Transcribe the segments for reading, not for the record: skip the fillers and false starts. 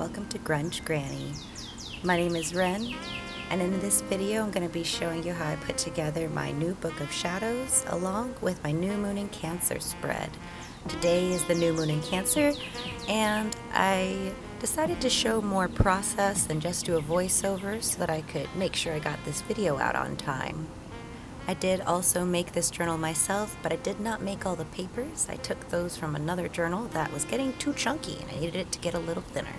welcome to Grunge Granny. My name is Ren, and in this video I'm going to be showing you how I put together my new book of shadows along with my new moon in Cancer spread. Today is the new moon in Cancer, and I decided to show more process than just do a voiceover so that I could make sure I got this video out on time. I did also make this journal myself, but I did not make all the papers. I took those from another journal that was getting too chunky and I needed it to get a little thinner.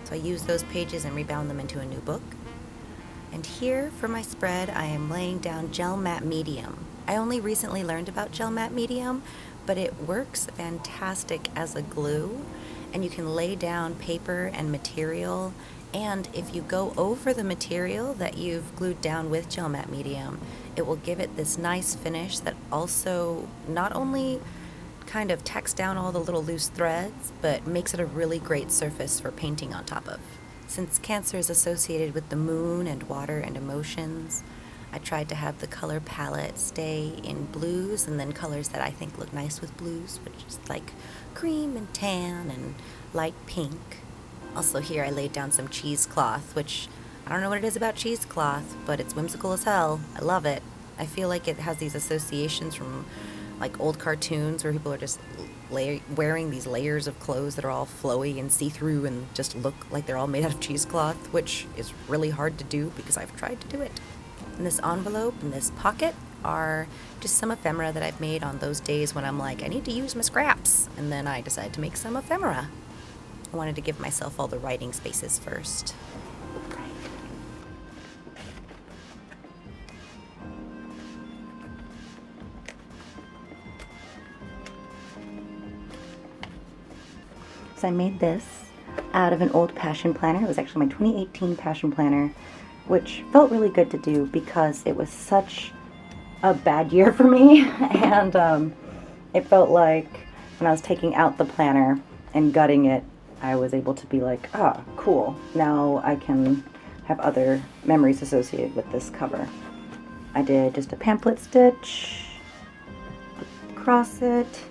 So I used those pages and rebound them into a new book. And here for my spread, I am laying down gel matte medium. I only recently learned about gel matte medium, but it works fantastic as a glue, and you can lay down paper and material, and if you go over the material that you've glued down with gel matte medium, it will give it this nice finish that also not only kind of tacks down all the little loose threads, but makes it a really great surface for painting on top of. Since Cancer is associated with the moon and water and emotions, I tried to have the color palette stay in blues and then colors that I think look nice with blues, which is like cream and tan and light pink. Also here I laid down some cheesecloth, which I don't know what it is about cheesecloth, but it's whimsical as hell. I love it. I feel like it has these associations from like old cartoons where people are just wearing these layers of clothes that are all flowy and see-through and just look like they're all made out of cheesecloth, which is really hard to do because I've tried to do it. And this envelope and this pocket are just some ephemera that I've made on those days when I'm like, I need to use my scraps, and then I decide to make some ephemera. I wanted to give myself all the writing spaces first. So I made this out of an old passion planner. It was actually my 2018 passion planner, which felt really good to do because it was such a bad year for me. And it felt like when I was taking out the planner and gutting it, I was able to be like, ah, cool. Now I can have other memories associated with this cover. I did just a pamphlet stitch across it,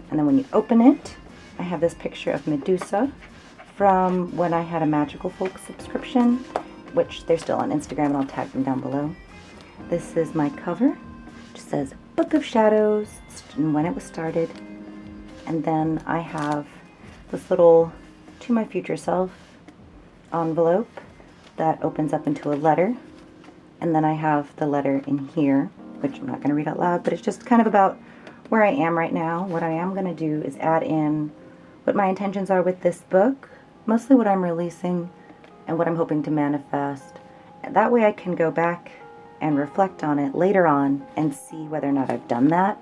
and then when you open it, I have this picture of Medusa from when I had a Magical Folk subscription, which they're still on Instagram, and I'll tag them down below. This is my cover, which says Book of Shadows and when it was started. And then I have this little To My Future Self envelope that opens up into a letter. And then I have the letter in here, which I'm not going to read out loud, but it's just kind of about where I am right now. What I am going to do is add in what my intentions are with this book, mostly what I'm releasing and what I'm hoping to manifest. That way I can go back and reflect on it later on and see whether or not I've done that.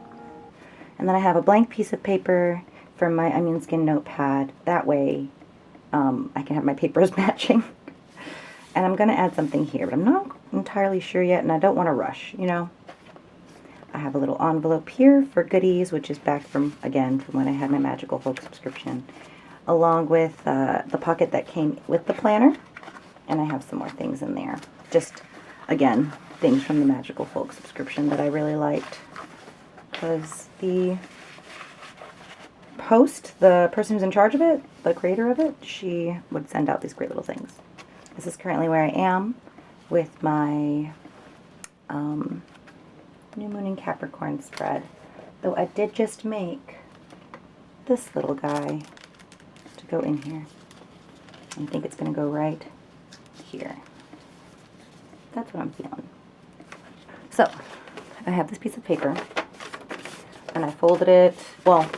And then I have a blank piece of paper from my onion skin notepad. That way I can have my papers matching. And I'm going to add something here, but I'm not entirely sure yet, and I don't want to rush, you know. I have a little envelope here for goodies, which is back from, again, from when I had my Magical Folk subscription, along with the pocket that came with the planner, and I have some more things in there. Just, again, things from the Magical Folk subscription that I really liked, because the host, the person who's in charge of it, the creator of it, she would send out these great little things. This is currently where I am with my New Moon in Capricorn spread, though I did just make this little guy to go in here. I think it's going to go right here. That's what I'm feeling. So, I have this piece of paper, and I folded it, well,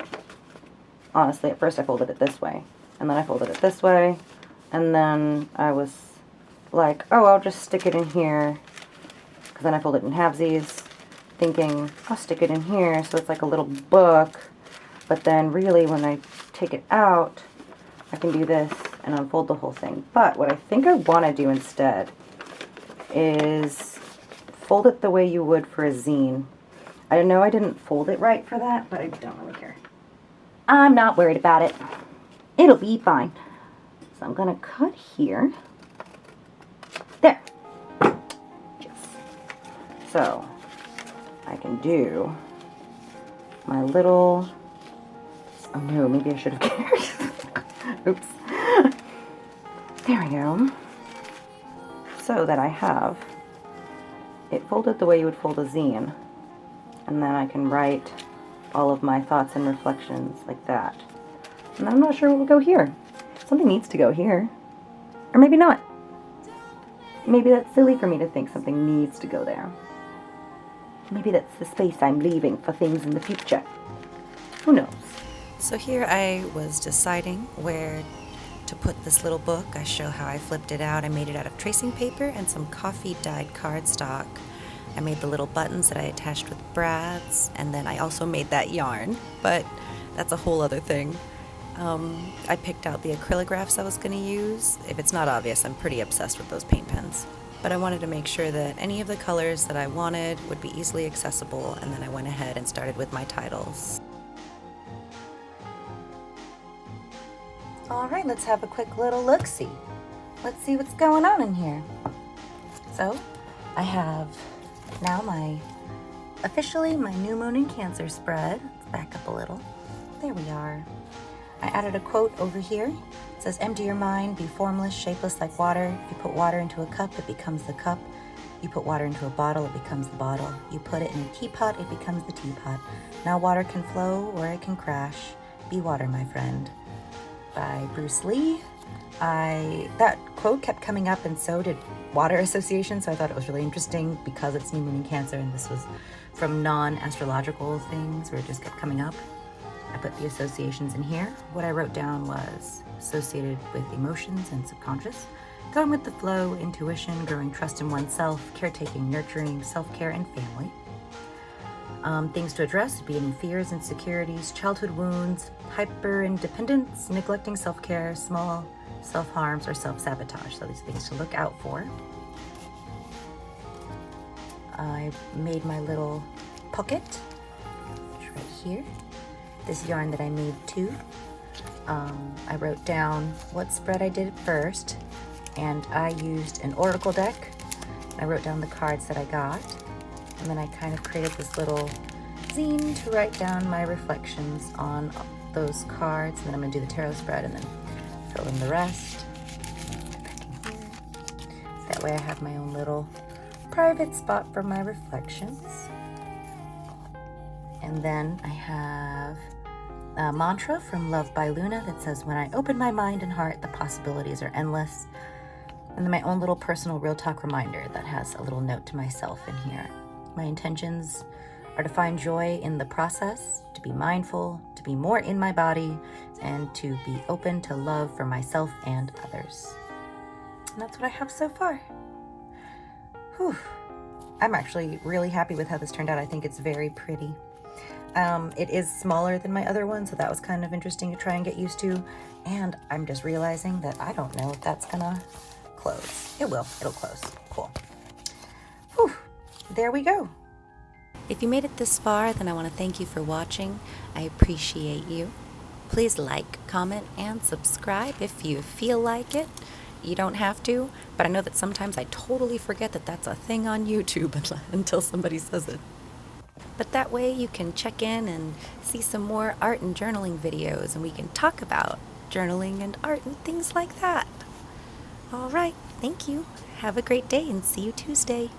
honestly, at first I folded it this way, and then I folded it this way, and then I was like, oh, I'll just stick it in here, because then I folded it in halvesies, thinking I'll stick it in here so it's like a little book, but then really when I take it out I can do this and unfold the whole thing. But what I think I want to do instead is fold it the way you would for a zine. I know I didn't fold it right for that, but I don't really care. I'm not worried about it. It'll be fine. So I'm going to cut here. There. Yes. So I can do my little, oh no, maybe I should have cared. Oops. There we go. So that I have it folded the way you would fold a zine. And then I can write all of my thoughts and reflections like that. And I'm not sure what will go here. Something needs to go here. Or maybe not. Maybe that's silly for me to think something needs to go there. Maybe that's the space I'm leaving for things in the future. Who knows? So here I was deciding where to put this little book. I show how I flipped it out. I made it out of tracing paper and some coffee dyed cardstock. I made the little buttons that I attached with brads, and then I also made that yarn, but that's a whole other thing. I picked out the acrylographs I was going to use. If it's not obvious, I'm pretty obsessed with those paint pens. But I wanted to make sure that any of the colors that I wanted would be easily accessible, and then I went ahead and started with my titles. Alright, let's have a quick little look-see. Let's see what's going on in here. So, I have now officially my New Moon in Cancer spread. Let's back up a little. There we are. I added a quote over here. It says, empty your mind, be formless, shapeless like water. If you put water into a cup, it becomes the cup. You put water into a bottle, it becomes the bottle. You put it in a teapot, it becomes the teapot. Now water can flow or it can crash. Be water, my friend. By Bruce Lee. That quote kept coming up, and so did Water Association, so I thought it was really interesting because it's New Moon in Cancer, and this was from non-astrological things where it just kept coming up. I put the associations in here. What I wrote down was associated with emotions and subconscious, going with the flow, intuition, growing trust in oneself, caretaking, nurturing, self-care, and family. Things to address would be any fears, insecurities, childhood wounds, hyper-independence, neglecting self-care, small self-harms, or self-sabotage. So these things to look out for. I made my little pocket, which is right here. This yarn that I made too. I wrote down what spread I did first, and I used an oracle deck. I wrote down the cards that I got, and then I kind of created this little zine to write down my reflections on those cards, and then I'm going to do the tarot spread and then fill in the rest. Back in here. That way I have my own little private spot for my reflections. And then I have a mantra from Love by Luna that says, when I open my mind and heart, the possibilities are endless. And then my own little personal real talk reminder that has a little note to myself in here. My intentions are to find joy in the process, to be mindful, to be more in my body, and to be open to love for myself and others. And that's what I have so far. Whew. I'm actually really happy with how this turned out. I think it's very pretty. It is smaller than my other one, so that was kind of interesting to try and get used to. And I'm just realizing that I don't know if that's gonna close. It will. It'll close. Cool. Whew. There we go. If you made it this far, then I want to thank you for watching. I appreciate you. Please like, comment, and subscribe if you feel like it. You don't have to, but I know that sometimes I totally forget that that's a thing on YouTube until somebody says it. But that way you can check in and see some more art and journaling videos, and we can talk about journaling and art and things like that. All right, thank you. Have a great day and see you Tuesday.